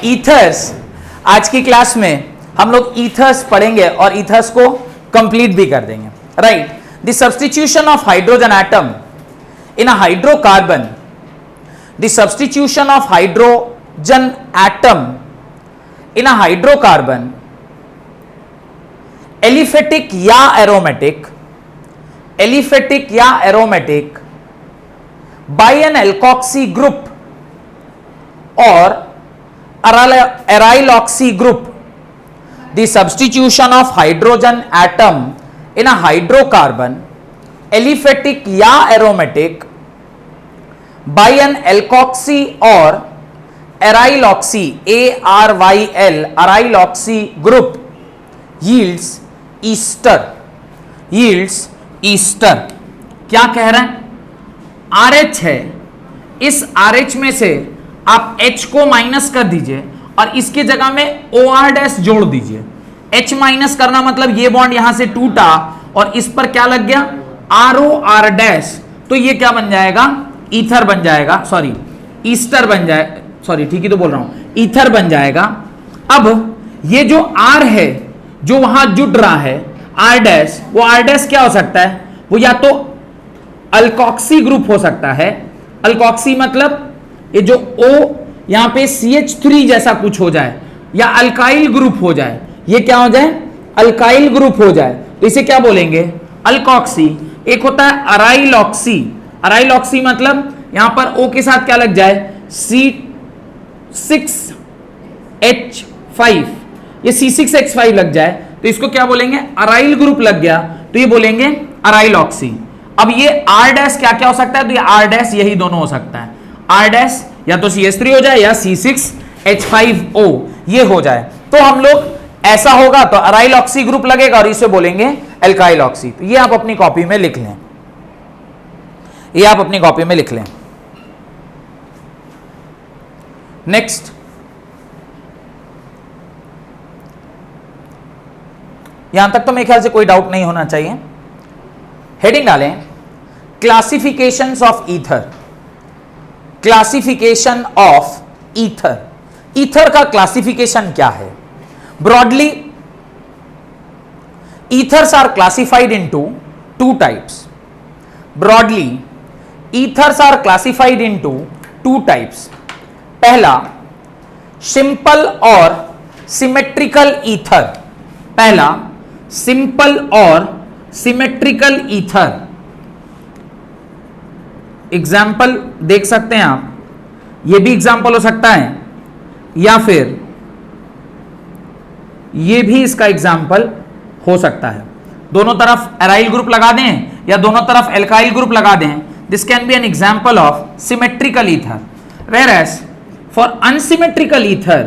Ethers, आज की class में हम लोग ईथर्स पढ़ेंगे और ईथर्स को कंप्लीट भी कर देंगे. Right, the substitution of hydrogen atom in a hydrocarbon, the substitution of hydrogen atom in a hydrocarbon, aliphatic या एरोमेटिक, एलिफेटिक या aromatic by an alkoxy group और aryl group, the substitution of hydrogen atom in a hydrocarbon, aliphatic या aromatic by an alkoxy or aryloxy, aryloxy group yields ester, yields ester. क्या कह रहे हैं? RH है, इस RH में से आप H को माइनस कर दीजिए और इसकी जगह में OR डैश जोड़ दीजिए. H माइनस करना मतलब ये बॉन्ड यहां से टूटा और इस पर क्या लग गया? ROR dash. तो ये क्या बन जाएगा? ईथर बन जाएगा, सॉरी ईस्टर बन जाए, सॉरी ठीक ही तो बोल रहा हूं, ईथर बन जाएगा. अब ये जो R है जो वहां जुड़ रहा है R डैश, वो R डैश क्या हो सकता है? वो या तो अल्कोक्सी ग्रुप हो सकता है. अल्कोक्सी मतलब ये जो O यहां पे CH3 जैसा कुछ हो जाए या अल्काइल ग्रुप हो जाए. ये क्या हो जाए? अल्काइल ग्रुप हो जाए. तो इसे क्या बोलेंगे? अल्कोक्सी. एक होता है अराइलॉक्सी. अराइलॉक्सी मतलब यहां पर O के साथ क्या लग जाए? C6H5, ये C6H5 लग जाए तो इसको क्या बोलेंगे? अराइल ग्रुप लग गया तो ये बोलेंगे अराइलॉक्सी. अब ये R डैश क्या क्या हो सकता है? तो ये R डैश यही दोनों हो सकता है. R डैश या तो CH3 हो जाए या C6H5O ये हो जाए. तो हम लोग ऐसा होगा तो अराइलॉक्सी ग्रुप लगेगा और इसे बोलेंगे एल्काइलॉक्सी. तो ये आप अपनी कॉपी में लिख लें, ये आप अपनी कॉपी में लिख लें. नेक्स्ट, यहां तक तो मेरे ख्याल से कोई डाउट नहीं होना चाहिए. हेडिंग डालें classifications of ether. Classification of ether. Ether का क्लासिफिकेशन क्या है? Broadly ethers are classified into two types. Broadly ethers are classified into two types. पहला सिंपल और सिमेट्रिकल ईथर. पहला सिंपल और सिमेट्रिकल ईथर. एग्जाम्पल देख सकते हैं आप, ये भी एग्जाम्पल हो सकता है या फिर ये भी इसका एग्जाम्पल हो सकता है. दोनों तरफ एराइल ग्रुप लगा दें या दोनों तरफ एल्काइल ग्रुप लगा दें. This can be an example of symmetrical ether. Whereas for unsymmetrical ether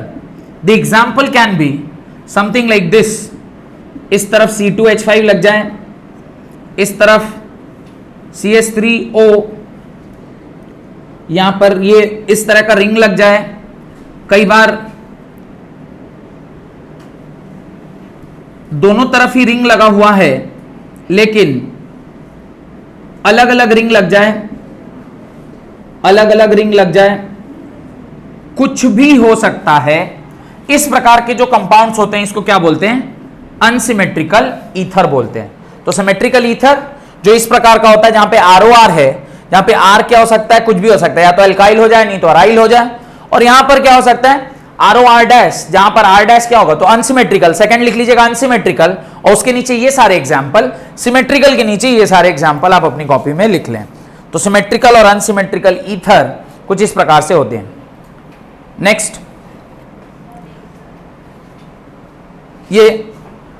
the example can be something like this. इस तरफ C2H5 लग जाए, इस तरफ CH3O, यहां पर ये इस तरह का रिंग लग जाए. कई बार दोनों तरफ ही रिंग लगा हुआ है लेकिन अलग अलग रिंग लग जाए, अलग अलग रिंग लग जाए, कुछ भी हो सकता है. इस प्रकार के जो कंपाउंड्स होते हैं इसको क्या बोलते हैं? अनसिमेट्रिकल ईथर बोलते हैं. तो सिमेट्रिकल ईथर जो इस प्रकार का होता है जहां पे ROR है, यहां पे R क्या हो सकता है? कुछ भी हो सकता है, या तो अल्काइल हो जाए नहीं तो अराइल हो जाए. और यहां पर क्या हो सकता है? ROR डैश, जहां पर R डैश क्या होगा? तो अनसिमेट्रिकल. सेकंड लिख लीजिएगा अनसिमेट्रिकल और उसके नीचे ये सारे एग्जांपल, सिमेट्रिकल के नीचे ये सारे एग्जांपल आप अपनी कॉपी में लिख लें. तो सिमेट्रिकल और अनसिमेट्रिकल ईथर कुछ इस प्रकार से होते हैं. नेक्स्ट, ये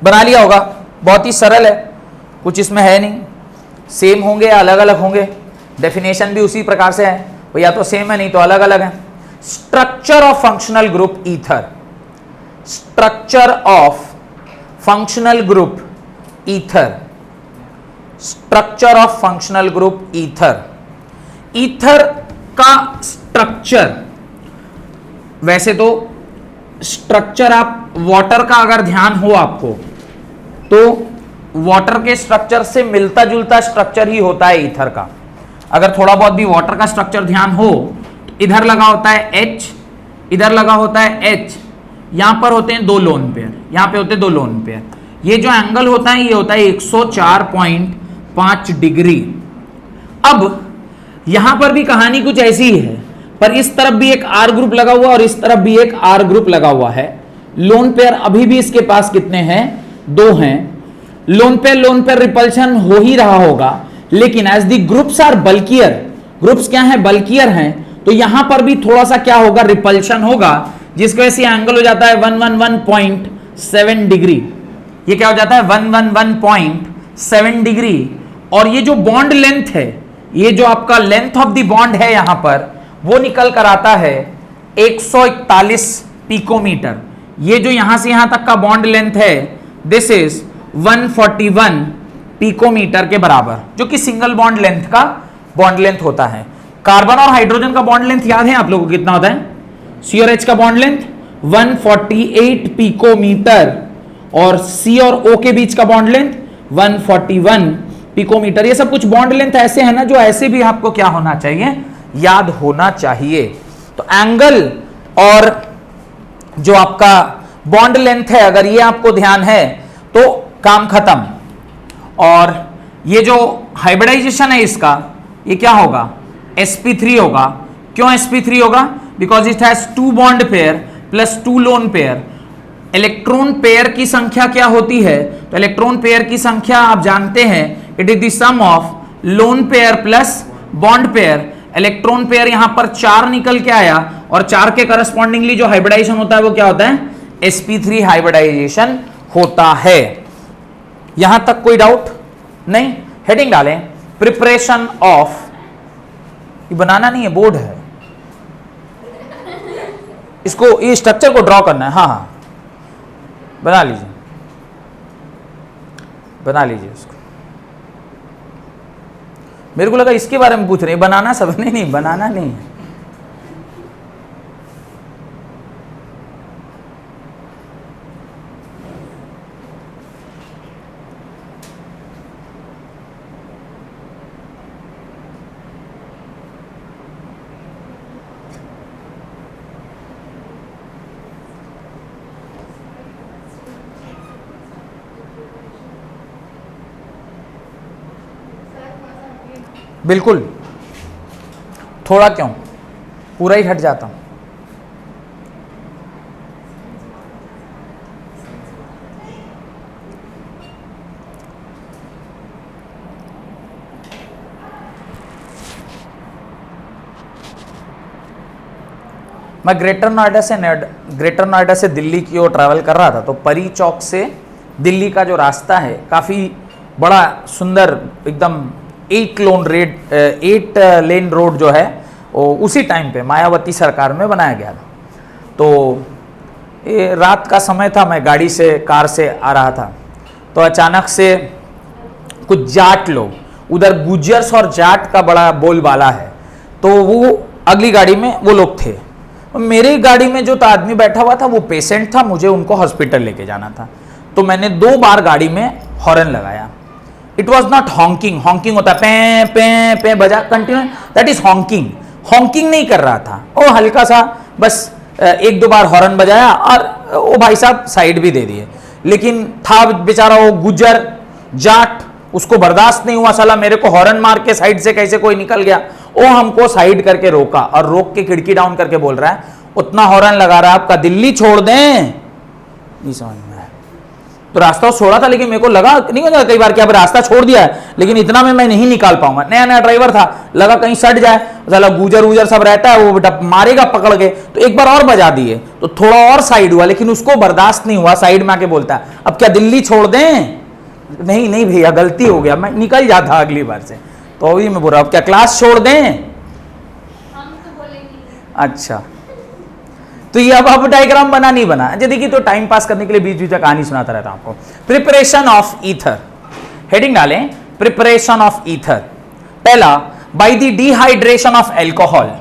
बना लिया होगा, बहुत ही सरल है, कुछ इसमें है नहीं. सेम होंगे या अलग अलग होंगे, डेफिनेशन भी उसी प्रकार से है, वो या तो सेम है नहीं तो अलग अलग है. Structure of functional group ether. Structure of functional group ether. Structure of functional group ether. Ether का स्ट्रक्चर, वैसे तो स्ट्रक्चर आप वाटर का अगर ध्यान हो आपको तो वाटर के स्ट्रक्चर से मिलता जुलता स्ट्रक्चर ही होता है ईथर का. अगर थोड़ा बहुत भी वाटर का स्ट्रक्चर ध्यान हो तो इधर लगा होता है H, इधर लगा होता है H, यहां पर होते हैं 2 लोन पेयर, यहां पे होते हैं 2 लोन पेयर। ये जो एंगल होता है ये होता है 104.5 डिग्री। अब यहां पर भी कहानी कुछ ऐसी ही है, पर इस तरफ भी एक आर ग्रुप लगा हुआ और इस तरफ भी एक आर ग्रुप लगा हुआ है। लोन पेयर अभी भी इसके पास कितने हैं? 2 हैं। लोन पेयर रिपल्शन हो ही रहा होगा, लेकिन as the groups are bulkier, groups क्या है? बल्कियर हैं, तो यहां पर भी थोड़ा सा क्या होगा? रिपल्शन होगा, जिसकी वजह से एंगल हो जाता है 111.7 डिग्री। ये क्या हो जाता है? 111.7 डिग्री। और ये जो बॉन्ड लेंथ है, ये जो आपका लेंथ ऑफ द बॉन्ड है यहां पर, वो निकल कर आता है 141 पिकोमीटर। ये जो यहां से यहां तक का बॉन्ड लेंथ है, दिस इज 141 पिकोमीटर के बराबर, जो कि सिंगल बॉन्ड लेंथ का बॉन्ड लेंथ होता है। कार्बन और हाइड्रोजन का बॉन्ड लेंथ याद है आप लोगों को कितना होता है? सी और एच का बॉन्ड लेंथ 148 पिकोमीटर, और सी और ओ के बीच का बॉन्ड लेंथ 141 पिकोमीटर। ये सब कुछ बॉन्ड लेंथ ऐसे है ना, जो ऐसे भी आपको क्या होना चाहिए? याद होना चाहिए। तो एंगल और जो आपका बॉन्ड लेंथ है, अगर ये आपको ध्यान है तो काम खत्म। और ये जो हाइब्रिडाइजेशन है इसका, ये क्या होगा? sp3 होगा। क्यों sp3 होगा? Because it has 2 bond pair plus 2 lone pair. Electron pair की संख्या क्या होती है? तो इलेक्ट्रॉन पेयर की संख्या आप जानते हैं, it is the sum of lone pair plus bond pair. Electron pair यहां पर 4 निकल के आया, और 4 के करस्पॉन्डिंगली जो हाइब्रिडाइजेशन होता है वो क्या होता है? sp3 हाइब्रिडाइजेशन होता है। यहां तक कोई डाउट नहीं? हेडिंग डालें, प्रिपरेशन ऑफ, ये बनाना नहीं है, बोर्ड है, इसको ये स्ट्रक्चर को ड्रॉ करना है। हाँ हाँ, बना लीजिए, बना लीजिए उसको। मेरे को लगा इसके बारे में पूछ रहे हैं, बनाना सब नहीं, नहीं बनाना नहीं है। बिल्कुल, थोड़ा क्यों, पूरा ही हट जाता हूं। मैं ग्रेटर नोएडा से दिल्ली की ओर ट्रैवल कर रहा था, तो परी चौक से दिल्ली का जो रास्ता है काफ़ी बड़ा सुंदर, एकदम 8 लेन रोड जो है वो उसी टाइम पे मायावती सरकार में बनाया गया था। तो ये रात का समय था, मैं कार से आ रहा था, तो अचानक से कुछ जाट लोग, उधर गुजर्स और जाट का बड़ा बोलबाला है, तो वो अगली गाड़ी में वो लोग थे। मेरी गाड़ी में जो आदमी बैठा हुआ था वो पेशेंट था, मुझे उनको हॉस्पिटल लेके जाना था। तो मैंने 2 बार गाड़ी में हॉर्न लगाया। It was not honking, honking होता है पे पे पे बजा continue, that is honking. Honking नहीं कर रहा था, वो हल्का सा बस 1-2 बार हॉर्न बजाया और वो भाई साहब साइड भी दे दिए। लेकिन था बेचारा वो गुजर जाट, उसको बर्दाश्त नहीं हुआ, साला मेरे को हॉर्न मार के साइड से कैसे कोई निकल गया। वो हमको साइड करके रोका और रोक के खिड़की डाउन करके बोल रहा है, उतना हॉर्न लगा रहा है आपका दिल्ली छोड़ दें। नहीं समझ में आया। तो रास्ता छोड़ा था, लेकिन मेरे को लगा नहीं होता कई बार कि अब रास्ता छोड़ दिया है, लेकिन इतना में मैं नहीं निकाल पाऊंगा। नया नया ड्राइवर था, लगा कहीं सट जाए, साला गुजर वुजर सब रहता है, वो बेटा मारेगा पकड़ के। तो एक बार और बजा दिए, तो थोड़ा और साइड हुआ, लेकिन उसको बर्दाश्त नहीं हुआ, साइड में आके बोलता है अब क्या दिल्ली छोड़ दें? नहीं नहीं भैया गलती हो गया, मैं निकल जाता अगली बार से। तो अभी मैं बोल रहा हूं क्या क्लास छोड़ दें? हम तो बोलेंगे। अच्छा, तो ये अब डायग्राम बना नहीं बना, अच्छा देखिए, तो टाइम पास करने के लिए बीच बीच में कहानी सुनाता रहता हूं आपको। प्रिपरेशन ऑफ ईथर, हेडिंग डालें, प्रिपरेशन ऑफ ईथर। पहला, by the dehydration of alcohol,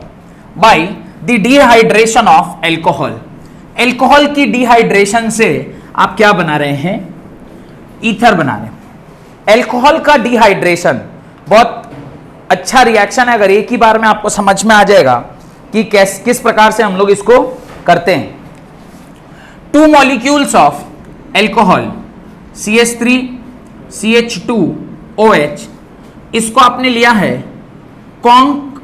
by the dehydration of alcohol. Alcohol की डिहाइड्रेशन से आप क्या बना रहे हैं? ईथर बना रहे हैं। एल्कोहल का डिहाइड्रेशन बहुत अच्छा रिएक्शन है, अगर एक ही बार में आपको समझ में आ जाएगा कि किस प्रकार से हम लोग इसको करते हैं। 2 molecules of alcohol CH3 CH2OH, इसको आपने लिया है कॉन्क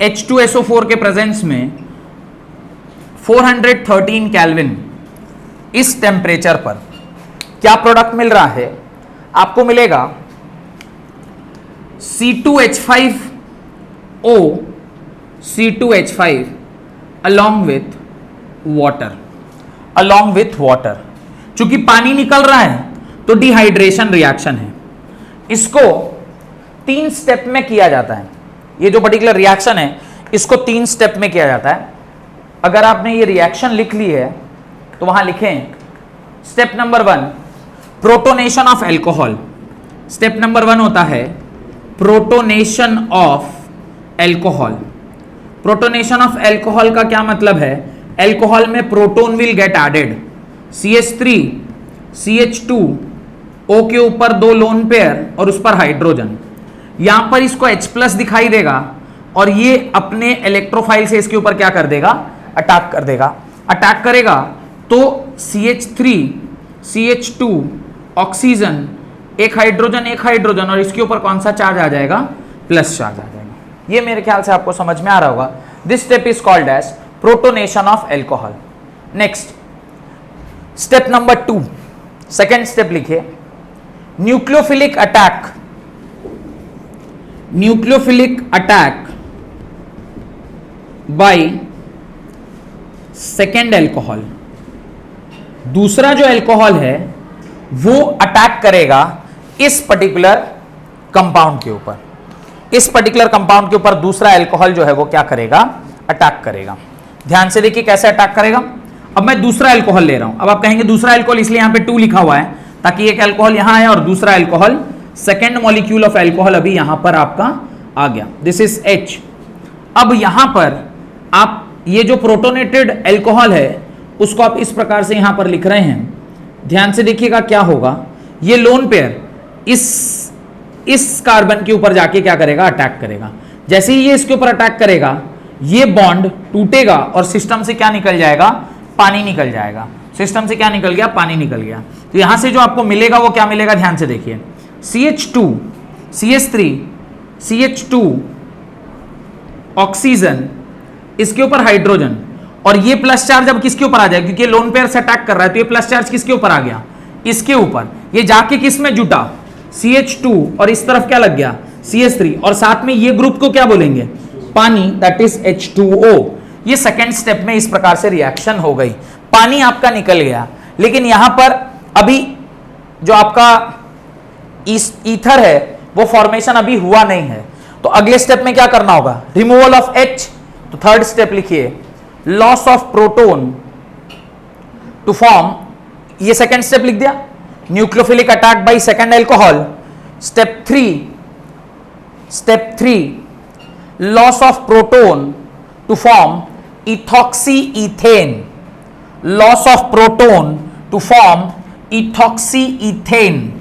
H2SO4 के प्रेजेंस में 413 केल्विन। इस टेम्परेचर पर क्या प्रोडक्ट मिल रहा है? आपको मिलेगा C2H5O C2H5 along with water। चूंकि पानी निकल रहा है तो डिहाइड्रेशन रिएक्शन है। इसको 3 स्टेप में किया जाता है। ये जो पर्टिकुलर रिएक्शन है इसको 3 स्टेप में किया जाता है। अगर आपने ये रिएक्शन लिख ली है तो वहां लिखें step number 1 protonation of alcohol. Step number 1 होता है protonation of alcohol. Protonation of alcohol का क्या मतलब है? एल्कोहल में proton will get added. CH3 CH2O के ऊपर 2 लोन पेयर और उस पर हाइड्रोजन। यहां पर इसको H+ दिखाई देगा और ये अपने इलेक्ट्रोफाइल से इसके ऊपर क्या कर देगा? अटैक कर देगा। अटैक करेगा तो CH3 CH2 ऑक्सीजन, एक हाइड्रोजन और इसके ऊपर कौन सा चार्ज आ जाएगा? प्लस चार्ज आ जाएगा। ये मेरे ख्याल से आपको समझ में आ रहा होगा। This step is called as protonation of alcohol. Next step number 2, second step लिखिए nucleophilic attack. Nucleophilic attack by second alcohol. दूसरा जो एल्कोहल है वो अटैक करेगा इस पर्टिकुलर कंपाउंड के ऊपर। इस पर्टिकुलर कंपाउंड के ऊपर दूसरा एल्कोहल जो है वो क्या करेगा? अटैक करेगा। ध्यान से देखिए कैसे अटैक करेगा। अब मैं दूसरा एल्कोहल ले रहा हूं। अब आप कहेंगे दूसरा एल्कोहल, इसलिए यहां पे 2 लिखा हुआ है ताकि एक एल्कोहल यहां है और दूसरा alcohol, second molecule of alcohol अभी यहां पर आपका आ गया। This is H। अब यहां पर आप ये जो प्रोटोनेटेड एल्कोहल है उसको आप इस प्रकार से यहां पर लिख रहे हैं। ध्यान से देखिएगा क्या होगा। ये लोन पेयर इस कार्बन के ऊपर जाके क्या करेगा? अटैक करेगा। जैसे ही ये इसके ऊपर अटैक करेगा ये बॉन्ड टूटेगा और सिस्टम से क्या निकल जाएगा? पानी निकल जाएगा। सिस्टम से क्या निकल गया? पानी निकल गया। तो यहां से जो आपको मिलेगा वो क्या मिलेगा? ध्यान से देखिए CH2 CH3 CH2 ऑक्सीजन, इसके ऊपर हाइड्रोजन और ये प्लस चार्ज अब किसके ऊपर आ जाएगा? क्योंकि लोन पेयर से अटैक कर रहा है तो ये प्लस चार्ज किसके ऊपर आ गया? इसके ऊपर। ये जाके किस में जुटा? CH2 और इस तरफ क्या लग गया? CH3 और साथ में ये ग्रुप को क्या बोलेंगे? पानी, दैट इज H2O। ये सेकेंड स्टेप में इस प्रकार से रिएक्शन हो गई, पानी आपका निकल गया। लेकिन यहां पर अभी जो आपका ईथर है वो फॉर्मेशन अभी हुआ नहीं है। तो अगले स्टेप में क्या करना होगा? Removal of H। तो थर्ड स्टेप लिखिए loss of proton to form, ये सेकेंड स्टेप लिख दिया, nucleophilic attack by second alcohol. Step 3 loss of proton to form ethoxy ethane. Loss of proton to form ethoxy ethane.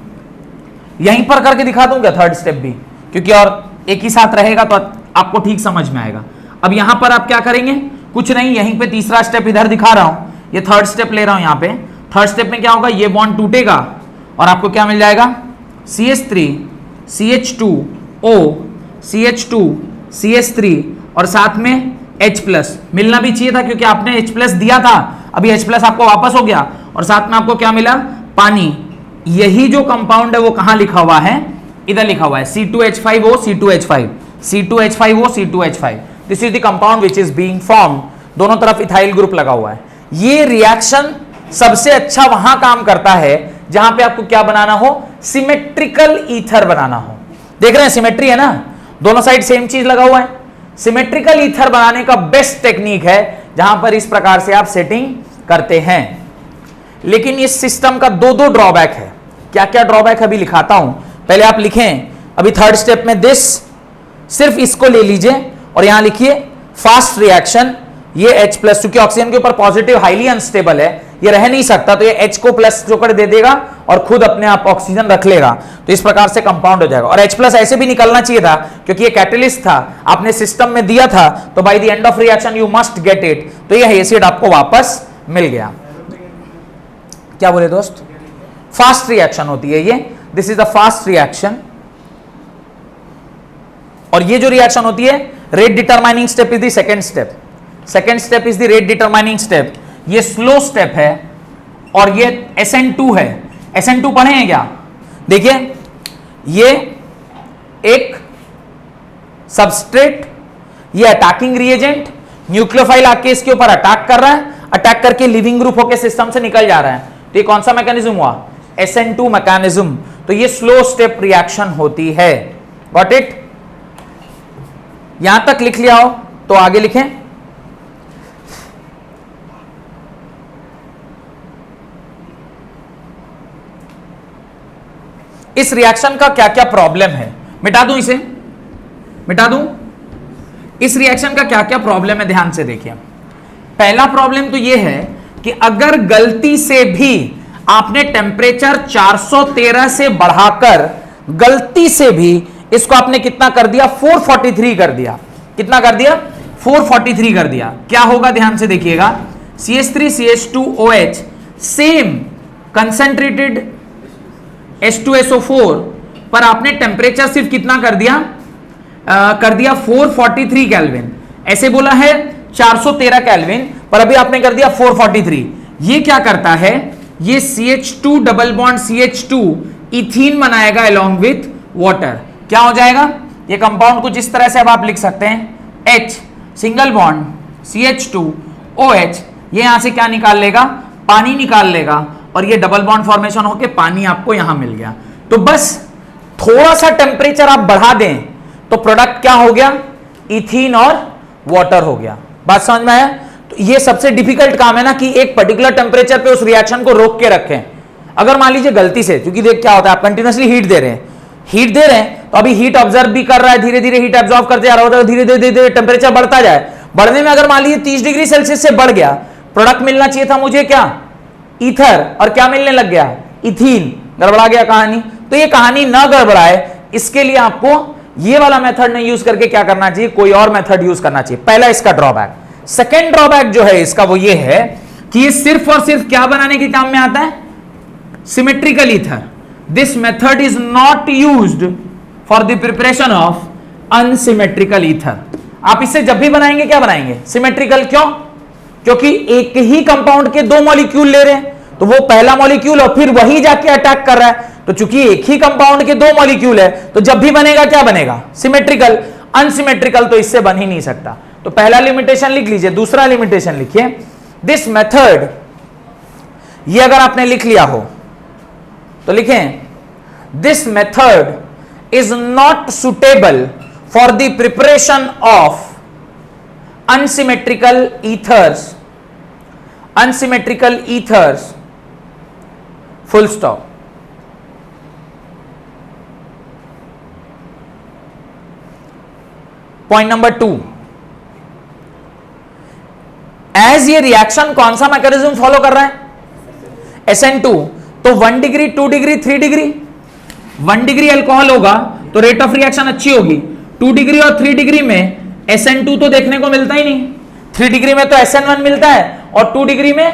यहीं पर करके दिखा दूं क्या थर्ड स्टेप भी? क्योंकि और एक ही साथ रहेगा तो आपको ठीक समझ में आएगा। अब यहां पर आप क्या करेंगे? कुछ नहीं, यहीं पे तीसरा स्टेप इधर दिखा रहा हूं, ये थर्ड स्टेप ले रहा हूं। यहां पे थर्ड स्टेप में क्या होगा? ये बॉन्ड टूटेगा और आपको क्या मिल जाएगा? CH3 CH2O CH2 CH3 और साथ में H+ मिलना भी चाहिए था क्योंकि आपने H+ दिया था, अभी H+ आपको वापस हो गया और साथ में आपको क्या मिला? पानी। यही जो कंपाउंड है वो कहां लिखा हुआ है? इधर लिखा हुआ है C2H5O C2H5 C2H5O C2H5। This is the compound which is being formed. दोनों तरफ इथाइल ग्रुप लगा हुआ है। ये रिएक्शन सबसे अच्छा वहां काम करता है जहां पे आपको क्या बनाना हो? सिमेट्रिकल ईथर बनाना हो। देख रहे हैं सिमेट्री है ना, दोनों साइड सेम चीज लगा हुआ है। सिमेट्रिकल ईथर बनाने का बेस्ट टेक्निक है जहां पर इस प्रकार से आप सेटिंग करते हैं। लेकिन इस सिस्टम का दो ड्रॉबैक है। क्या क्या ड्रॉबैक अभी लिखाता हूं, पहले आप लिखें। अभी थर्ड स्टेप में दिस, सिर्फ इसको ले लीजिए और यहां लिखिए फास्ट रिएक्शन। ये H+ क्योंकि ऑक्सीजन के ऊपर पॉजिटिव हाईली अनस्टेबल है, ये रह नहीं सकता, तो ये H को प्लस जोकर दे देगा और खुद अपने आप ऑक्सीजन रख लेगा, तो इस प्रकार से कंपाउंड हो जाएगा। और H+ ऐसे भी निकलना चाहिए था क्योंकि ये कैटलिस्ट था, आपने सिस्टम में दिया था, तो by the end of reaction you must get it, तो ये एसिड आपको वापस मिल गया। क्या बोले दोस्त? फास्ट रिएक्शन होती है ये, this is the fast reaction. और ये जो रिएक्शन होती है, rate determining step is the second step, second step is the rate determining step. ये स्लो स्टेप है और ये SN2 है। SN2 पढ़े हैं क्या? देखिए ये एक सबस्ट्रेट, ये अटैकिंग रिएजेंट, न्यूक्लियोफाइल आके इसके ऊपर अटैक कर रहा है, अटैक करके लिविंग ग्रुप होकर सिस्टम से निकल जा रहा है, तो ये कौन सा मैकेनिज्म हुआ? SN2 mechanism. तो ये स्लो स्टेप रिएक्शन होती है। Got it? यहां तक लिख लिया हो तो आगे लिखें। इस रिएक्शन का क्या क्या प्रॉब्लम है, मिटा दूं इसे, मिटा दूं। इस रिएक्शन का क्या क्या प्रॉब्लम है, ध्यान से देखिए। पहला प्रॉब्लम तो यह है कि अगर गलती से भी आपने टेम्परेचर 413 से बढ़ाकर गलती से भी इसको आपने कितना कर दिया? 443 कर दिया। कितना कर दिया? 443 कर दिया। क्या होगा, ध्यान से देखिएगा। CH3CH2OH सेम कंसेंट्रेटेड H2SO4 पर आपने टेम्परेचर सिर्फ कितना कर दिया? कर दिया 443 केल्विन। ऐसे बोला है 413 केल्विन, पर अभी आपने कर दिया 443। ये क्या करता है? ये CH2 double bond CH2 ethene बनाएगा अलोंग विथ वाटर। क्या हो जाएगा? ये कंपाउंड कुछ इस तरह से अब आप लिख सकते हैं, H सिंगल बॉन्ड CH2OH, ये यहां से क्या निकाल लेगा? पानी निकाल लेगा, और ये डबल बॉन्ड फॉर्मेशन होके पानी आपको यहां मिल गया। तो बस थोड़ा सा टेम्परेचर आप बढ़ा दें तो प्रोडक्ट क्या हो गया? इथीन और वाटर हो गया। बात समझ में आया? तो ये सबसे डिफिकल्ट काम है ना कि एक पर्टिकुलर टेम्परेचर पे उस रिएक्शन को रोक के रखें। अगर मान लीजिए गलती से, क्योंकि देख क्या होता है, आप कंटिन्यूअसली हीट दे रहे हैं, हीट दे रहे हैं तो अभी हीट ऑब्जर्व भी कर रहा है, धीरे धीरे हीट ऑब्जर्व करते जा रहा है, धीरे धीरे टेम्परेचर बढ़ता जाए। बढ़ने में अगर मान लीजिए 30 डिग्री सेल्सियस से बढ़ गया, प्रोडक्ट मिलना चाहिए था मुझे क्या? ईथर, और क्या मिलने लग गया? इथीन। गड़बड़ा गया कहानी। तो ये कहानी ना गड़बड़ाए, इसके लिए आपको ये वाला मेथड नहीं यूज करके क्या करना चाहिए? कोई और मेथड यूज करना चाहिए। पहला इसका ड्रॉबैक। सेकेंड ड्रॉबैक जो है इसका वो ये है कि ये सिर्फ और सिर्फ क्या बनाने के काम में आता है? Symmetrical ether. This method is not used for the preparation of unsymmetrical ether. आप इससे जब भी बनाएंगे क्या बनाएंगे? सिमेट्रिकल। क्यों? क्योंकि एक ही कंपाउंड के दो मॉलिक्यूल ले रहे हैं, तो वो पहला मॉलिक्यूल और फिर वही जाके अटैक कर रहा है, तो चूंकि एक ही कंपाउंड के दो मॉलिक्यूल है तो जब भी बनेगा क्या बनेगा? सिमेट्रिकल। अनसिमेट्रिकल तो इससे बन ही नहीं सकता। तो पहला लिमिटेशन लिख लीजिए। दूसरा लिमिटेशन लिखिए, दिस मेथड, ये अगर आपने लिख लिया हो तो लिखें, this method is not suitable for the preparation of unsymmetrical ethers, unsymmetrical ethers, full stop. Point number 2, as ये रिएक्शन कौन सा मैकेनिज्म फॉलो कर रहा है? SN2। तो 1 degree, 2 degree, 3 degree, 1 degree alcohol होगा तो रेट ऑफ रिएक्शन अच्छी होगी। 2 डिग्री और 3 डिग्री में SN2 तो देखने को मिलता ही नहीं। 3 डिग्री में तो SN1 मिलता है और 2 डिग्री में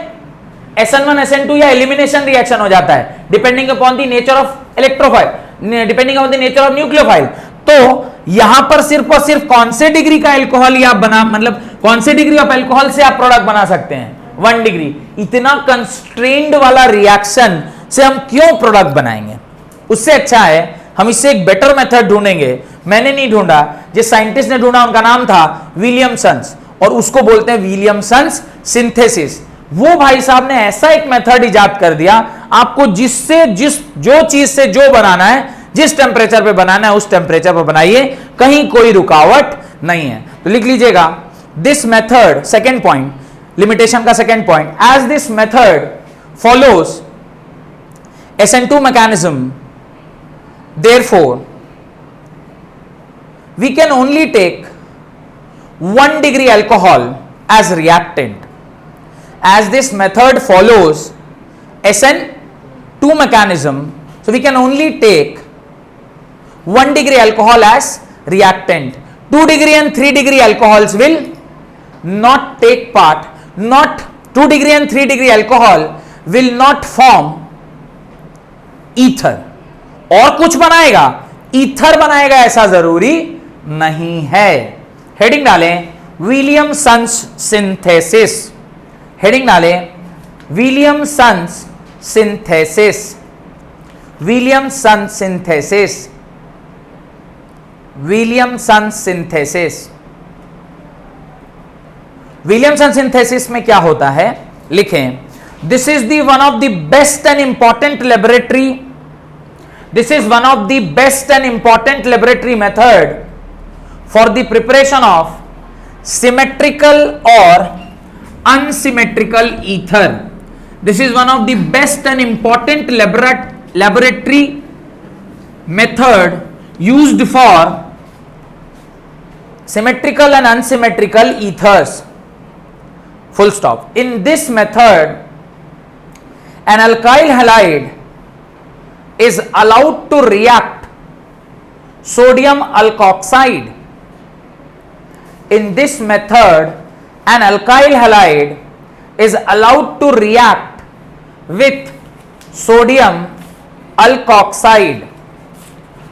SN1 SN2 या एलिमिनेशन रिएक्शन हो जाता है, depending upon the nature of electrophile, depending upon the nature of nucleophile. तो यहां पर सिर्फ और सिर्फ कौन से डिग्री का अल्कोहल आप बना, मतलब कौन से डिग्री ऑफ अल्कोहल से आप प्रोडक्ट बना सकते हैं? 1 डिग्री। इतना कंस्ट्रेन्ड वाला रिएक्शन से हम क्यों प्रोडक्ट बनाएंगे? उससे अच्छा है हम इससे एक बेटर मेथड ढूंढेंगे। मैंने नहीं ढूंढा, जिस साइंटिस्ट ने ढूंढा उनका नाम था विलियमसन्स, और उसको बोलते हैं विलियमसन्स सिंथेसिस। वो भाई साहब ने ऐसा एक मेथड इजाद कर दिया, आपको जिससे जो चीज से जो बनाना है, जिस टेम्परेचर पे बनाना है उस टेम्परेचर पे बनाइए, कहीं कोई रुकावट नहीं है। तो लिख लीजिएगा, this method, second point, limitation का second point, as this method follows SN2 mechanism, therefore we can only take 1 degree alcohol as reactant, as this method follows SN two mechanism, so we can only take 1 degree alcohol as reactant. 2 degree and 3 degree alcohols will not take part, not 2 degree and 3 degree alcohol will not form ether. और कुछ बनाएगा, ether बनाएगा ऐसा जरूरी नहीं है. Heading डालें Williamson's synthesis. Heading डालें Williamson's synthesis. Williamson synthesis. Williamson synthesis. Williamson synthesis में क्या होता है लिखें. This is the one of the best and important laboratory. This is one of the best and important laboratory method for the preparation of symmetrical or unsymmetrical ether. This is one of the best and important laboratory method used for symmetrical and unsymmetrical ethers. Full stop. In this method, an alkyl halide is allowed to react sodium alkoxide. In this method, an alkyl halide is allowed to react with sodium alkoxide.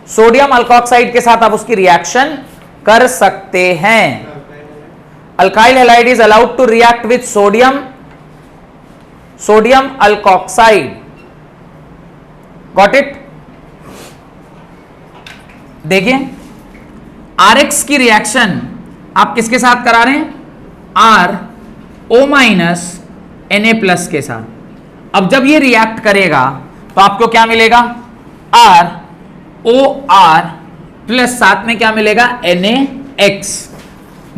Sodium alkoxide के साथ आप उसकी reaction कर सकते हैं. Alkyl halide is allowed to react with sodium alkoxide. Got it. देखिए RX की reaction आप किसके साथ करा रहे हैं, RO माइनस Na+ के साथ. अब जब ये रिएक्ट करेगा तो आपको क्या मिलेगा, ROR प्लस साथ में क्या मिलेगा, NaX.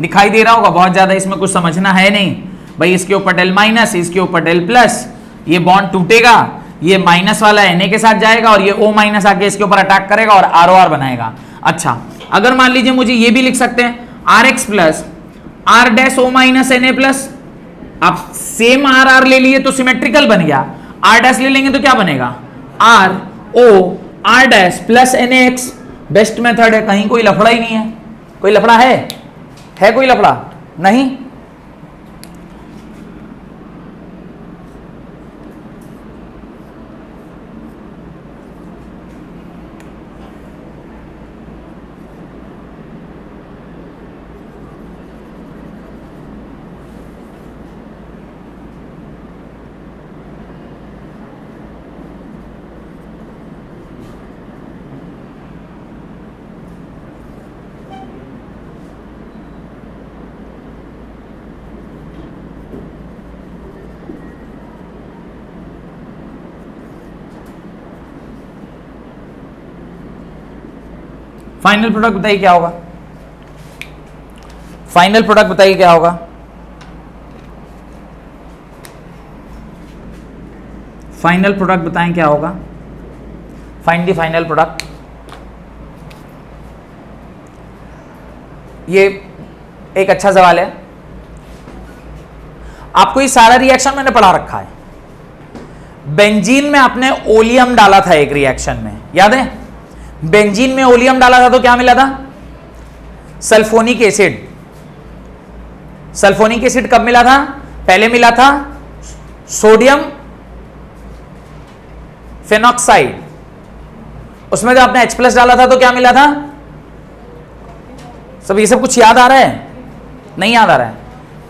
दिखाई दे रहा होगा, बहुत ज्यादा इसमें कुछ समझना है नहीं भाई. इसके ऊपर डेल माइनस, इसके ऊपर डेल प्लस, ये बॉन्ड टूटेगा, ये माइनस वाला Na के साथ जाएगा और ये O माइनस आके इसके ऊपर अटैक करेगा और ROR बनाएगा. अच्छा, अगर मान लीजिए मुझे ये भी लिख सकते हैं RX plus R dash O minus Na+. आप सेम RR ले लिए तो सिमेट्रिकल बन गया. R डैश ले लेंगे तो क्या बनेगा, RO R dash plus NaX. Best method है, कहीं कोई लफड़ा ही नहीं है. कोई लफड़ा है कोई लफड़ा नहीं. फाइनल प्रोडक्ट बताइए क्या होगा. फाइनल प्रोडक्ट बताइए क्या होगा. फाइनल प्रोडक्ट बताएं क्या होगा. Find the final product. ये एक अच्छा सवाल है. आपको ये सारा रिएक्शन मैंने पढ़ा रखा है. बेंजीन में आपने ओलियम डाला था एक रिएक्शन में, याद है. बेंजीन में ओलियम डाला था तो क्या मिला था, सल्फोनिक एसिड. सल्फोनिक एसिड कब मिला था, पहले मिला था सोडियम फेनॉक्साइड. उसमें जब आपने H+ डाला था तो क्या मिला था. सब ये सब कुछ याद आ रहा है, नहीं याद आ रहा है,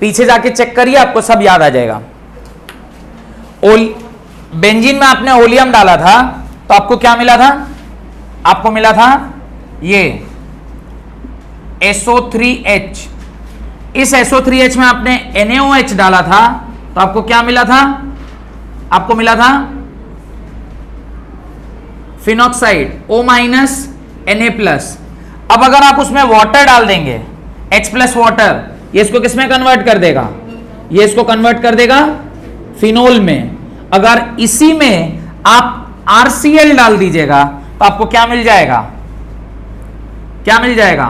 पीछे जाके चेक करिए, आपको सब याद आ जाएगा. बेंजीन में आपने ओलियम डाला था तो आपको क्या मिला था, आपको मिला था ये SO3H. इस SO3H में आपने NaOH डाला था तो आपको क्या मिला था, आपको मिला था फिनॉक्साइड O माइनस Na+. अब अगर आप उसमें वाटर डाल देंगे H+ वाटर, ये इसको किस में कन्वर्ट कर देगा, ये इसको कन्वर्ट कर देगा फिनोल में. अगर इसी में आप RCl डाल दीजिएगा तो आपको क्या मिल जाएगा, क्या मिल जाएगा,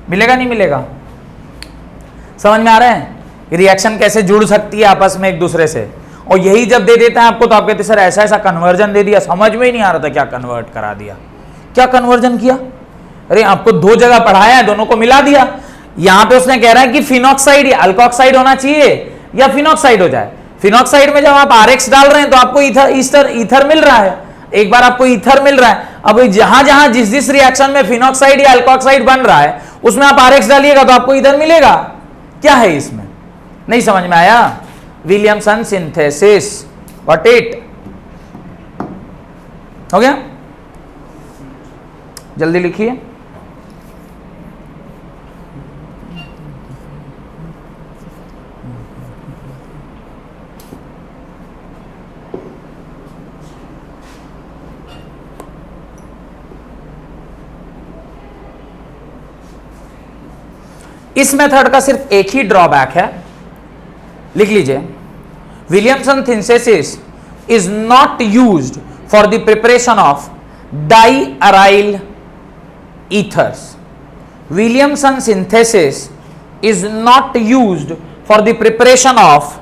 मिलेगा नहीं मिलेगा? समझ में आ रहा है रिएक्शन कैसे जुड़ सकती है आपस में एक दूसरे से? और यही जब दे देता है आपको तो आप कहते सर ऐसा ऐसा कन्वर्जन दे दिया, समझ में ही नहीं आ रहा था क्या कन्वर्ट करा दिया, क्या कन्वर्जन किया? अरे आपको दो जगह पढ़ाया है, दोनों को मिला दिया। यहां पे उसने कह रहा है कि फिनॉक्साइड या अल्कोक्साइड होना चाहिए या फिनॉक्साइड हो जाए। फिनॉक्साइड में जब आप आरएक्स डाल रहे हैं तो आपको ईथर मिल रहा है, एक बार आपको ईथर मिल रहा है। अब जहां जहां जिस रिएक्शन में फिनॉक्साइड या अल्कोक्साइड बन रहा है उसमें आप आरएक्स डालिएगा तो आपको ईथर मिलेगा। क्या है इसमें? नहीं समझ में आया? विलियमसन सिंथेसिस, व्हाट इट हो गया? जल्दी लिखिए। इस मेथड का सिर्फ एक ही ड्रॉबैक है, लिख लीजिए। Williamson synthesis is not used for the preparation of diaryl ethers. Williamson synthesis is not used for the preparation of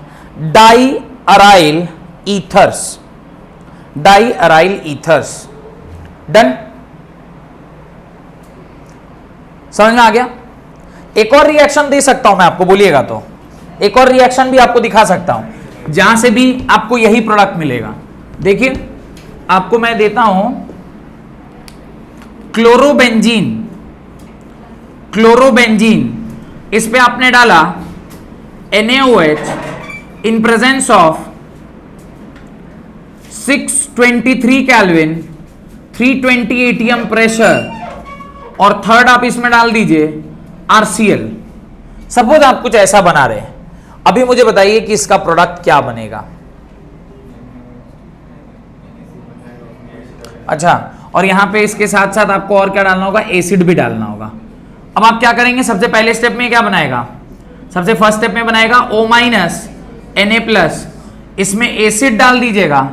diaryl ethers. Diaryl ethers. Done? समझ में आ गया? एक और रिएक्शन दे सकता हूं मैं आपको, बोलिएगा तो एक और रिएक्शन भी आपको दिखा सकता हूं जहां से भी आपको यही प्रोडक्ट मिलेगा। देखिए आपको मैं देता हूं क्लोरोबेंजीन। क्लोरोबेंजीन, इस पे आपने डाला NaOH in presence of 623 kelvin, 320 ATM pressure, और थर्ड आप इसमें डाल दीजिए RCl। सपोज आप कुछ ऐसा बना रहे हैं, अभी मुझे बताइए कि इसका प्रोडक्ट क्या बनेगा। अच्छा, और यहां पे इसके साथ साथ आपको और क्या डालना होगा? एसिड भी डालना होगा। अब आप क्या करेंगे? सबसे पहले स्टेप में क्या बनाएगा? सबसे फर्स्ट स्टेप में बनाएगा O- Na+, इसमें एसिड डाल दीजिएगा,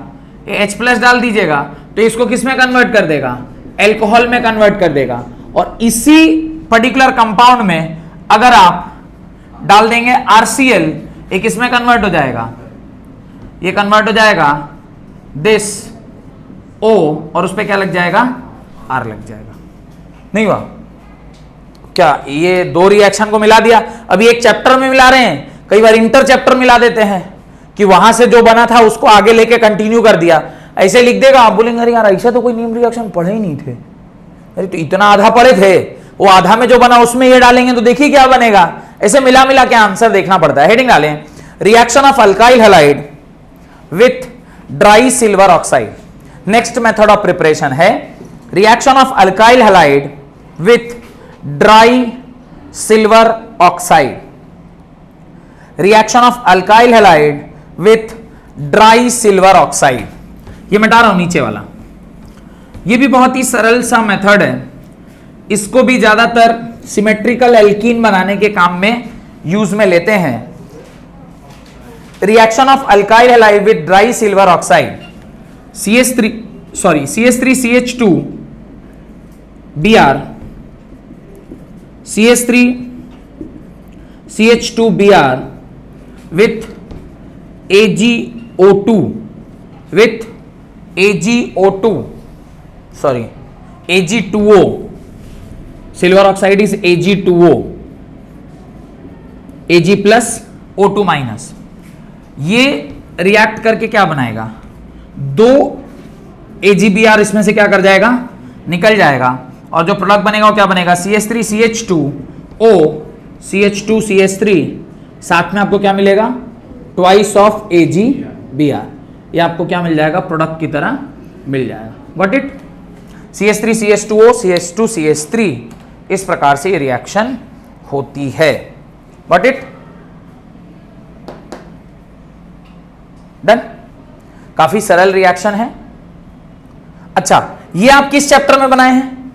H+ डाल दीजिएगा, तो इसको किस में कन्वर्ट कर देगा? एल्कोहल में कन्वर्ट कर देगा। और इसी पर्टिकुलर कंपाउंड में अगर आप डाल देंगे RCl, एक इसमें कन्वर्ट हो जाएगा, ये कन्वर्ट हो जाएगा दिस O, और उस पर क्या लग जाएगा? R लग जाएगा। नहीं हुआ क्या? ये दो रिएक्शन को मिला दिया। अभी एक चैप्टर में मिला रहे हैं, कई बार इंटर चैप्टर मिला देते हैं कि वहां से जो बना था उसको आगे लेके कंटिन्यू कर दिया। ऐसे लिख देगा, आप बोलेंगे अरे यार ऐसा तो कोई नीम रिएक्शन पढ़े ही नहीं थे। अरे तो इतना आधा पढ़े थे, वो आधा में जो बना उसमें ये डालेंगे तो देखिए क्या बनेगा। ऐसे मिला मिला के आंसर देखना पड़ता है। हेडिंग डालें, reaction of alkyl halide with dry silver oxide. Next method of preparation है reaction of alkyl halide with dry silver oxide. Reaction of alkyl halide with dry silver oxide. ये मिटा रहा हूं नीचे वाला। ये भी बहुत ही सरल सा मेथड है, इसको भी ज्यादातर सिमेट्रिकल एल्कीन बनाने के काम में यूज में लेते हैं। Reaction of alkyl halide with dry silver oxide, CH3CH2 Br, CH3CH2Br with AgO2 with AgO2 sorry Ag2O, silver oxide is Ag2O, Ag plus O2 minus. ये रिएक्ट करके क्या बनाएगा? दो AgBr इसमें से क्या कर जाएगा? निकल जाएगा, और जो प्रोडक्ट बनेगा वो क्या बनेगा? CH3CH2O CH2CH3, साथ में आपको क्या मिलेगा? Twice of AgBr। ये आपको क्या मिल जाएगा? प्रोडक्ट की तरह मिल जाएगा। Got it? CH3CH2O CH2CH3, इस प्रकार से ये रिएक्शन होती है। Got it? डन? काफी सरल रिएक्शन है। अच्छा, ये आप किस चैप्टर में बनाए हैं?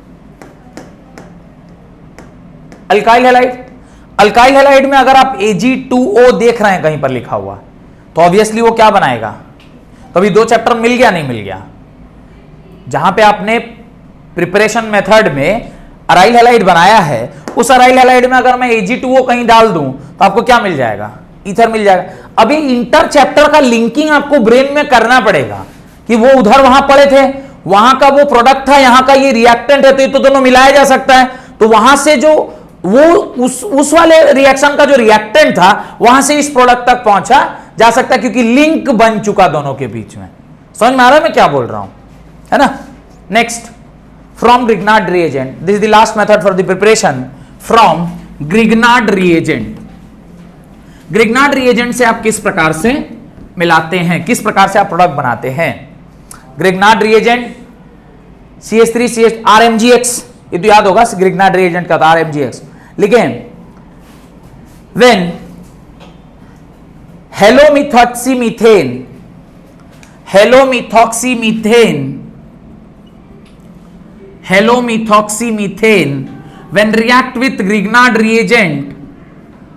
Alkyl halide. अल्काइल हैलाइड में अगर आप Ag2O देख रहे हैं कहीं पर लिखा हुआ, तो ऑब्वियसली वो क्या बनाएगा? तो अभी दो चैप्टर मिल गया नहीं मिल गया? जहां पे आपने प्रिपरेशन मेथड में अराइल हैलाइड बनाया है, उस अराइल हैलाइड में अगर मैं Ag2O कहीं डाल दूं तो आपको क्या मिल जाएगा? ईथर मिल जाएगा। अभी इंटर चैप्टर का लिंकिंग आपको ब्रेन में करना पड़ेगा कि वो उधर वहां पड़े थे, वहां का वो प्रोडक्ट था, यहां का ये रिएक्टेंट है, तो ये तो दोनों मिलाया जा सकता है। तो वहां से जो वो उस वाले रिएक्शन का जो रिएक्टेंट था वहां से इस प्रोडक्ट तक पहुंचा जा सकता है, क्योंकि लिंक बन चुका दोनों के बीच में। समझ में आ रहा है मैं क्या बोल रहा हूं, है ना? Next, from Grignard reagent, this is the last method for the preparation from Grignard reagent. Grignard reagent से आप किस प्रकार से मिलाते हैं, किस प्रकार से आप प्रोडक्ट बनाते हैं? ग्रिग्नार्ड रिएजेंट CH3CH RMGX, ये तो याद होगा ग्रिग्नार्ड रिएजेंट का था RMGX। लिखें, when हेलोमिथॉक्सीमीथेन, हेलोमिथॉक्सीमीथेन when react with Grignard reagent,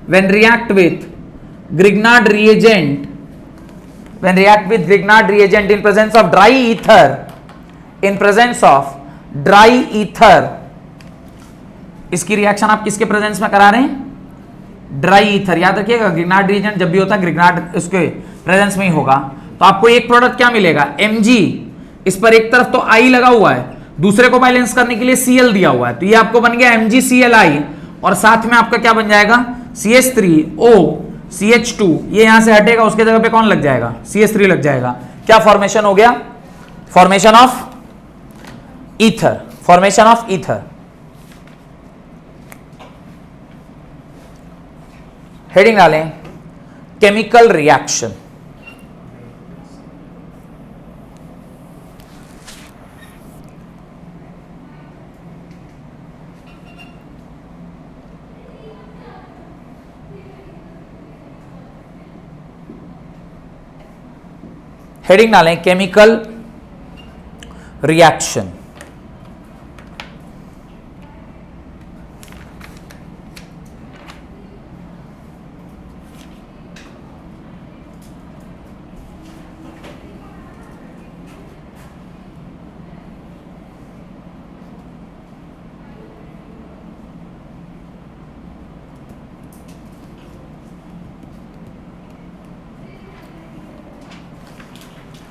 when react with Grignard reagent in presence of dry ether, in presence of dry ether, इसकी रिएक्शन आप किसके प्रेजेंस में करा रहे हैं? Dry ether. याद रखिएगा, ग्रिग्नार्ड रिएजेंट जब भी होता है ग्रिग्नार्ड उसके प्रेजेंस में ही होगा। तो आपको एक प्रोडक्ट क्या मिलेगा? Mg, इस पर एक तरफ तो I लगा हुआ है, दूसरे को बैलेंस करने के लिए Cl दिया हुआ है, तो ये आपको बन गया MgClI, और साथ में आपका क्या बन जाएगा? CH3O CH2, ये यहां से हटेगा, उसके जगह पे कौन लग जाएगा? CH3 लग जाएगा। क्या फॉर्मेशन हो गया? Formation of ether, formation of ether. Heading डालें, केमिकल रिएक्शन। हेडिंग डालें, chemical reaction.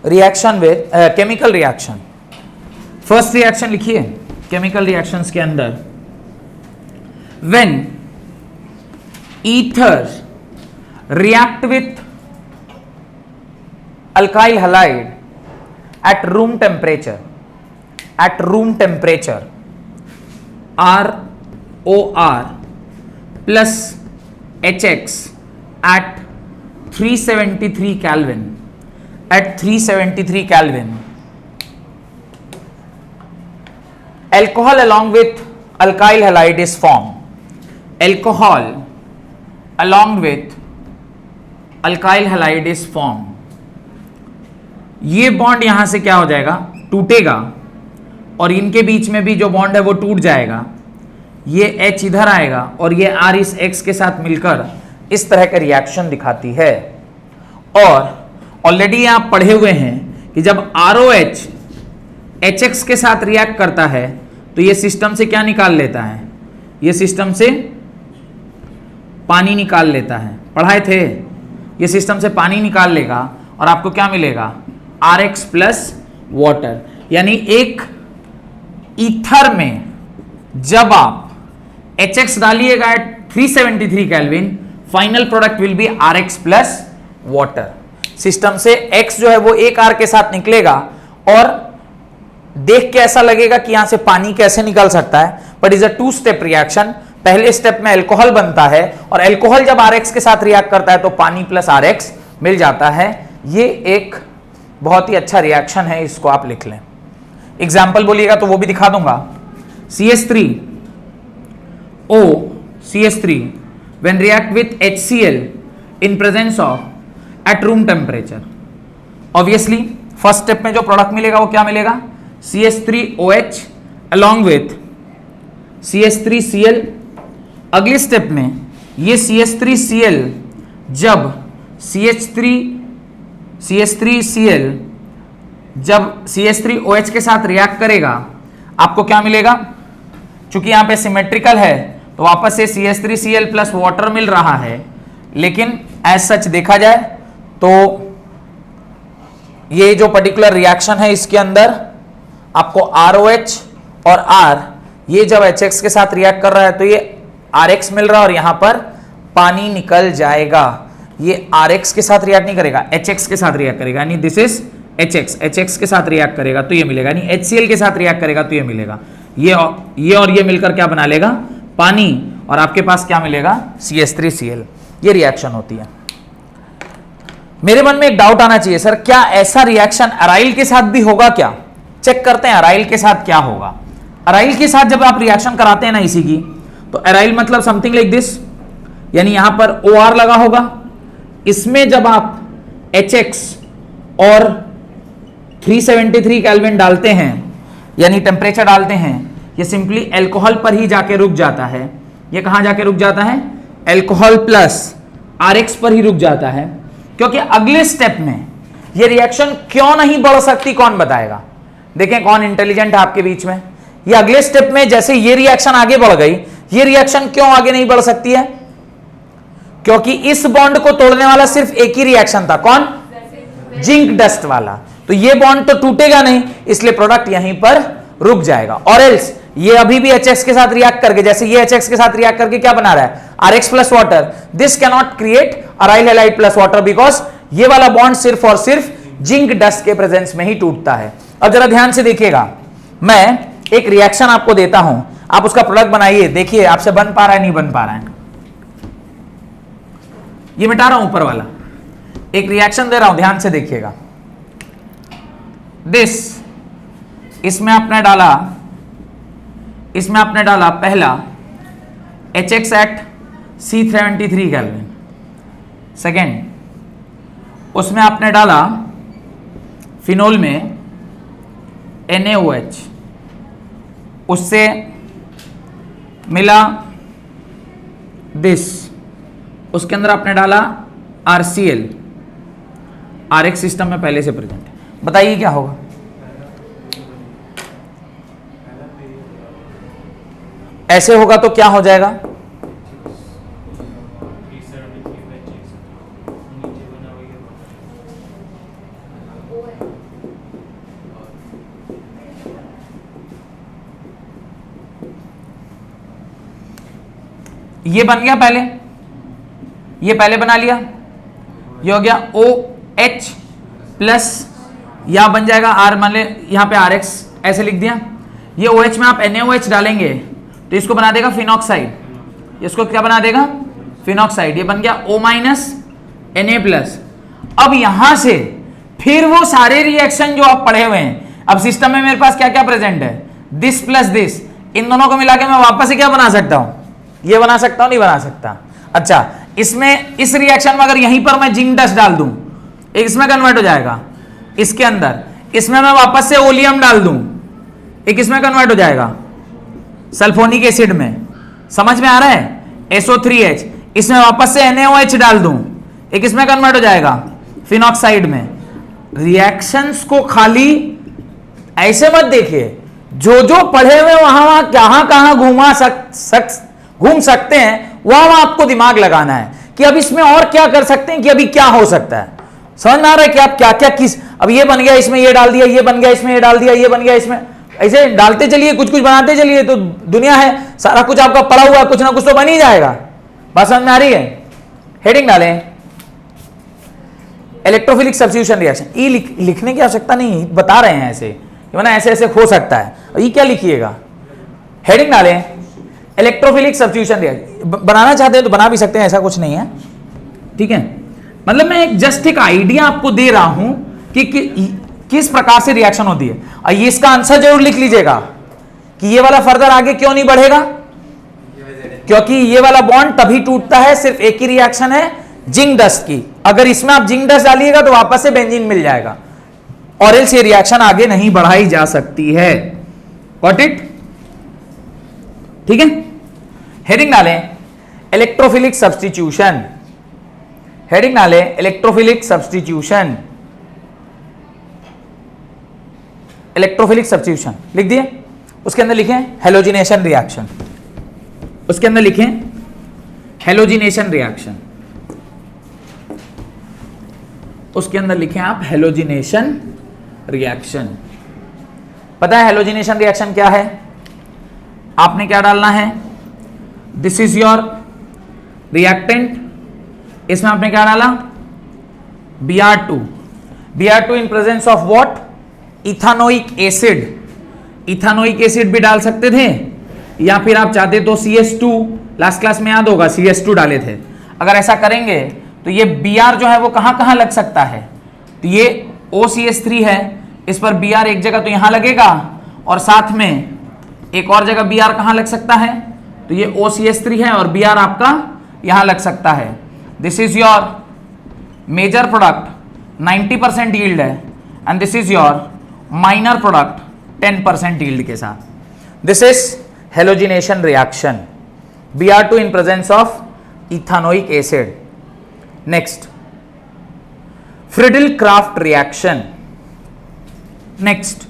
Reaction with chemical reaction. First reaction लिखिए केमिकल रिएक्शंस के अंदर, when ether react with alkyl halide at room temperature, ROR plus HX at 373 Kelvin, at 373 Kelvin, alcohol along with alkyl halide is formed. Alcohol along with alkyl halide is formed. ये bond यहां से क्या हो जाएगा? टूटेगा, और इनके बीच में भी जो बॉन्ड है वो टूट जाएगा। ये H इधर आएगा और ये R इस X के साथ मिलकर इस तरह का रिएक्शन दिखाती है। और ऑलरेडी आप पढ़े हुए हैं कि जब ROH HX के साथ रिएक्ट करता है तो ये सिस्टम से क्या निकाल लेता है? ये सिस्टम से पानी निकाल लेता है। पढ़ाए थे, ये सिस्टम से पानी निकाल लेगा और आपको क्या मिलेगा? RX plus water. यानी एक ईथर में जब आप HX डालिएगा at 373 kelvin, final product will be RX plus water. System से X जो है वो एक R के साथ निकलेगा और देख के ऐसा लगेगा कि यहां से पानी कैसे निकल सकता है, but is a two step reaction. पहले स्टेप में अल्कोहल बनता है और अल्कोहल जब RX के साथ रिएक्ट करता है तो पानी प्लस RX मिल जाता है। ये एक बहुत ही अच्छा रिएक्शन है, इसको आप लिख लें। एग्जाम्पल बोलिएगा तो वो भी दिखा दूंगा। CH3O CH3 when react with HCl in presence of at room temperature, obviously first step में जो प्रोडक्ट मिलेगा वो क्या मिलेगा? CH3OH along with CH3Cl। अगली स्टेप में ये CH3Cl जब CH3Cl जब CH3OH के साथ रिएक्ट करेगा, आपको क्या मिलेगा? चूंकि यहां पे सिमेट्रिकल है तो वापस से CH3Cl प्लस वाटर मिल रहा है, लेकिन एज सच देखा जाए तो ये जो पर्टिकुलर रिएक्शन है इसके अंदर आपको ROH और R ये जब HX के साथ रिएक्ट कर रहा है तो ये RX मिल रहा है और यहां पर पानी निकल जाएगा। ये RX के साथ रिएक्ट नहीं करेगा, HX के साथ रिएक्ट करेगा, यानी दिस इज HX के साथ रिएक्ट करेगा तो ये मिलेगा, यानी HCl के साथ रिएक्ट करेगा तो ये मिलेगा। ये और ये मिलकर क्या बना लेगा, पानी, और आपके पास क्या मिलेगा, CH3Cl। ये रिएक्शन होती है। मेरे मन में एक डाउट आना चाहिए, सर क्या ऐसा रिएक्शन अराइल के साथ भी होगा क्या? चेक करते हैं अराइल के साथ क्या होगा। अराइल के साथ जब आप रिएक्शन कराते हैं ना इसी की, तो अराइल मतलब समथिंग लाइक दिस, यानी यहां पर OR लगा होगा, इसमें जब आप HX और 373 केल्विन डालते हैं, यानी टेम्परेचर डालते हैं, ये सिंपली अल्कोहल पर ही जाके रुक जाता है। ये कहां जाके रुक जाता है, अल्कोहल प्लस RX पर ही रुक जाता है, क्योंकि अगले स्टेप में ये रिएक्शन क्यों नहीं बढ़ सकती, कौन बताएगा? देखें कौन इंटेलिजेंट है आपके बीच में। ये अगले स्टेप में जैसे ये रिएक्शन आगे बढ़ गई, ये रिएक्शन क्यों आगे नहीं बढ़ सकती है? क्योंकि इस बॉन्ड को तोड़ने वाला सिर्फ एक ही रिएक्शन था, कौन? जिंक डस्ट वाला। तो ये बॉन्ड तो टूटेगा नहीं, इसलिए प्रोडक्ट यहीं पर रुक जाएगा। और एल्स ये अभी भी HX के साथ रिएक्ट करके, जैसे ये HX के साथ रिएक्ट करके क्या बना रहा है, RX plus water. This can not create aryl halide plus water, because ये वाला बॉन्ड सिर्फ और सिर्फ जिंक डस्ट के प्रेजेंस में ही टूटता है। अब जरा ध्यान से देखिएगा, मैं एक रिएक्शन आपको देता हूं, आप उसका प्रोडक्ट बनाइए, देखिए आपसे बन पा रहा है नहीं बन पा रहा है। ये मिटा रहा हूं ऊपर वाला, एक रिएक्शन दे रहा हूं, ध्यान से देखिएगा। दिस, इसमें आपने डाला पहला HX eight C73 kelvin, second उसमें आपने डाला फिनोल में NaOH, उससे मिला दिस, उसके अंदर आपने डाला RCl, RX सिस्टम में पहले से प्रेजेंट है। बताइए क्या होगा? ऐसे होगा तो क्या हो जाएगा? ये बन गया पहले, ये पहले बना लिया, ये हो गया OH प्लस, यहां बन जाएगा R, मान ले यहां पे RX ऐसे लिख दिया। ये OH में आप NaOH डालेंगे तो इसको बना देगा फिनॉक्साइड, इसको क्या बना देगा, फिनॉक्साइड। ये बन गया O माइनस Na प्लस। अब यहां से फिर वो सारे रिएक्शन जो आप पढ़े हुए हैं, अब सिस्टम में मेरे पास क्या क्या प्रेजेंट है, दिस प्लस दिस, इन दोनों को मिला के मैं वापस से क्या बना सकता हूं, ये बना सकता हूं, नहीं बना सकता? अच्छा, इसमें इस रिएक्शन में अगर यहीं पर मैं जिंक डस्ट डाल दूं, एक इसमें कन्वर्ट हो जाएगा, इसके अंदर इसमें मैं वापस से ओलियम डाल दूं, एक इसमें कन्वर्ट हो जाएगा सल्फोनिक एसिड में, समझ में आ रहा है? SO3H, इसमें वापस से NaOH डाल दूं, एक इसमें कन्वर्ट हो जाएगा फिनॉक्साइड में। रिएक्शंस को खाली ऐसे मत देखिए, जो जो पढ़े हुए वहां कहां घूम सकते हैं, वहां आपको दिमाग लगाना है कि अब इसमें और क्या कर सकते हैं, कि अभी क्या हो सकता है। समझ में आ रहा है कि आप क्या क्या किस, अब ये बन गया इसमें ये डाल दिया, ये बन गया इसमें ये डाल दिया, ये बन गया इसमें, ऐसे डालते चलिए, कुछ कुछ बनाते चलिए, तो दुनिया है, सारा कुछ आपका पड़ा हुआ, कुछ ना कुछ तो बन ही जाएगा। बात समझ में आ रही है? हेडिंग डालें, इलेक्ट्रोफिलिक सब्स्टिट्यूशन रिएक्शन। ई लिखने की आवश्यकता नहीं, बता रहे हैं ऐसे, ऐसे ऐसे हो सकता है, ये क्या लिखिएगा? हेडिंग डालें, इलेक्ट्रोफिलिक सब्स्टिट्यूशन रिएक्शन। बनाना चाहते हैं तो बना भी सकते हैं, ऐसा कुछ नहीं है, ठीक है? मतलब मैं एक जस्ट एक आइडिया आपको दे रहा हूं कि किस प्रकार से रिएक्शन होती है। और ये इसका आंसर जरूर लिख लीजिएगा कि ये वाला फर्दर आगे क्यों नहीं बढ़ेगा, क्योंकि ये वाला बॉन्ड तभी टूटता है, सिर्फ एक ही रिएक्शन है जिंक डस्ट की। अगर इसमें आप जिंक डस्ट डालिएगा तो वापस से बेंजीन मिल जाएगा, और एल्स ये रिएक्शन आगे नहीं बढ़ाई जा सकती है। Got it? ठीक है? हेडिंग डालें, इलेक्ट्रोफिलिक सब्स्टिट्यूशन। हेडिंग डालें, इलेक्ट्रोफिलिक सब्स्टिट्यूशन। इलेक्ट्रोफिलिक सब्स्टिट्यूशन लिख दिए। उसके अंदर लिखें हेलोजिनेशन रिएक्शन, उसके अंदर लिखें हेलोजिनेशन रिएक्शन, उसके अंदर लिखें आप हेलोजिनेशन रिएक्शन। पता है हेलोजिनेशन रिएक्शन क्या है? आपने क्या डालना है, दिस इज योर रिएक्टेंट, इसमें आपने क्या डाला Br2, Br2 in presence of what, ethanoic acid. Ethanoic acid भी डाल सकते थे, या फिर आप चाहते तो CS2, लास्ट क्लास में याद होगा CS2 डाले थे। अगर ऐसा करेंगे तो ये Br जो है वो कहां कहां लग सकता है, तो ये OCS3 है, इस पर Br एक जगह तो यहां लगेगा, और साथ में एक और जगह Br कहां लग सकता है, तो ये OCS3 है और Br आपका यहां लग सकता है। This is your major product 90% yield है, and this is your minor product 10% yield के साथ। This is halogenation reaction, Br2 in presence of ethanoic acid. Next, Friedel-Crafts reaction. Next,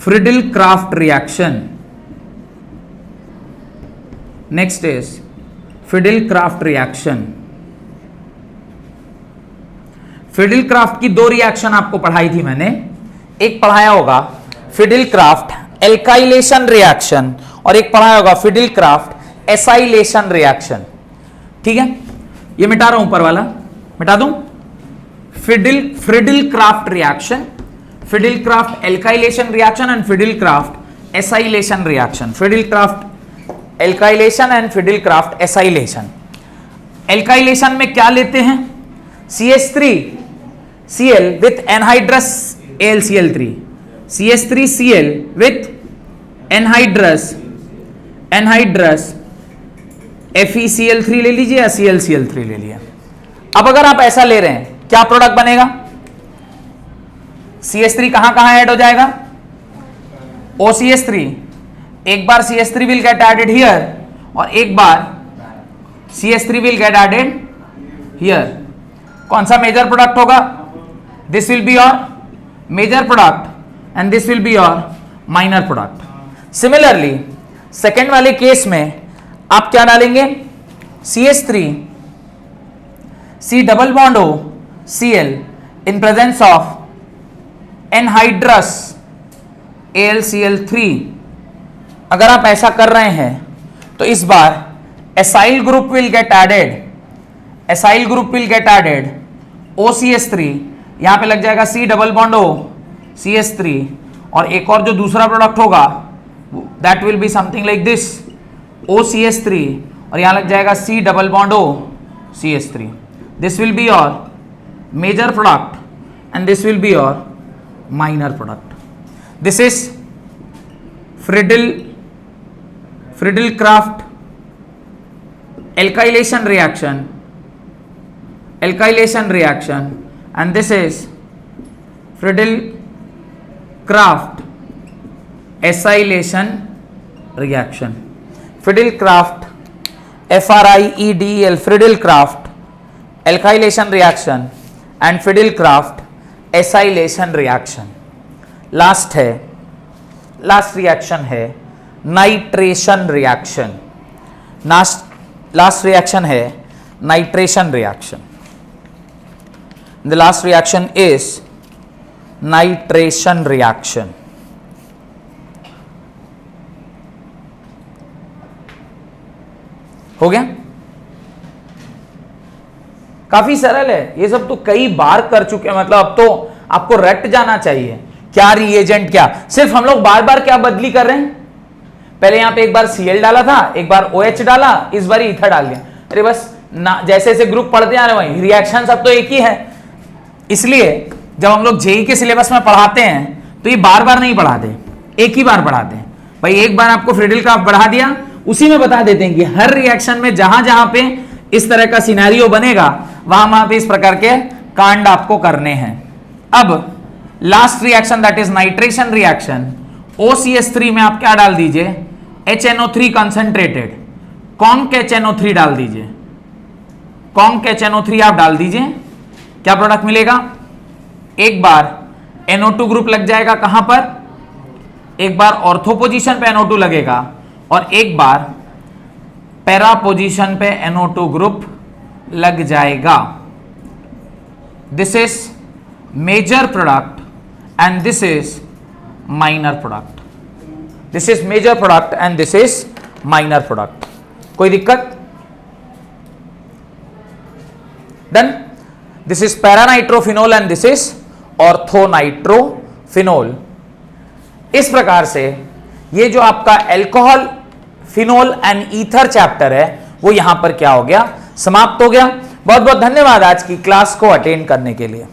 Friedel-Crafts reaction. Next is Friedel-Crafts reaction. Friedel-Crafts की दो reaction आपको पढ़ाई थी मैंने, एक पढ़ाया होगा Friedel-Crafts एल्काइलेशन रिएक्शन और एक पढ़ाया होगा Friedel-Crafts एसाइलेशन रिएक्शन। ठीक है, ये मिटा रहा हूं ऊपर वाला, मिटा दूं। Friedel-Crafts reaction, Friedel-Crafts alkylation reaction and Friedel-Crafts acylation reaction. Friedel-Crafts alkylation and Friedel-Crafts acylation. Alkylation में क्या लेते हैं, CH3Cl with anhydrous AlCl3, CH3Cl with anhydrous FeCl3 ले लीजिए या ClCl3 ले लिया। अब अगर आप ऐसा ले रहे हैं, क्या प्रोडक्ट बनेगा, CH3 कहां कहां ऐड हो जाएगा, OCS3, एक बार CH3 will get added here और एक बार CH3 will get added here। कौन सा मेजर प्रोडक्ट होगा, this will be your major product and this will be your minor product. Similarly second वाले केस में आप क्या डालेंगे, CH3 C double bond O Cl in presence of anhydrous AlCl3। अगर आप ऐसा कर रहे हैं तो इस बार acyl group will get added, acyl group will get added OCS3, यहां पे लग जाएगा C double bond O CH3, और एक और जो दूसरा प्रोडक्ट होगा that will be something like this OCS3, और यहां लग जाएगा C double bond O CH3। This will be your major product and this will be your minor product. This is Friedel-Crafts alkylation reaction, and this is Friedel-Crafts acylation reaction. Friedel-Crafts FRIEDEL, Friedel-Crafts alkylation reaction and Friedel-Crafts acylation reaction. Last reaction है nitration reaction. Last reaction है nitration reaction. The last reaction is nitration reaction. हो गया, काफी सरल है ये सब, तो कई बार कर चुके हैं, मतलब अब तो आपको रट जाना चाहिए क्या रिएजेंट क्या। सिर्फ हम लोग बार बार क्या बदली कर रहे हैं, पहले यहां पे एक बार Cl डाला था, एक बार OH डाला, इस बार ईथर डाल दिया। अरे बस ना, जैसे जैसे ग्रुप पढ़ते आ रहे वही रिएक्शन सब तो एक ही है। इसलिए जब हम लोग जेई के सिलेबस में पढ़ाते हैं तो ये बार बार नहीं पढ़ाते, एक ही बार पढ़ाते हैं। भाई एक बार आपको Friedel-Crafts बढ़ा दिया, उसी में बता देते हैं कि हर रिएक्शन में जहां जहां पे इस तरह का सिनेरियो बनेगा वहां वहां पे इस प्रकार के कांड आपको करने हैं। अब last reaction that is nitration reaction, OCS3 में आप क्या डाल दीजिए, HNO3 कंसंट्रेटेड, कॉन्क HNO3 डाल दीजिए, कॉन्क HNO3 आप डाल दीजिए। क्या प्रोडक्ट मिलेगा, एक बार NO2 ग्रुप लग जाएगा कहां पर, एक बार ऑर्थो पोजीशन पे NO2 लगेगा और एक बार पैरा पोजीशन पे NO2 ग्रुप लग जाएगा। This is major product and this is minor product. This is major product and this is minor product. कोई दिक्कत? Then this is paranitrophenol and this is orthonitrophenol. इस प्रकार से ये जो आपका alcohol, phenol and ether chapter है वो यहां पर क्या हो गया? समाप्त हो गया। बहुत बहुत धन्यवाद आज की क्लास को अटेंड करने के लिए।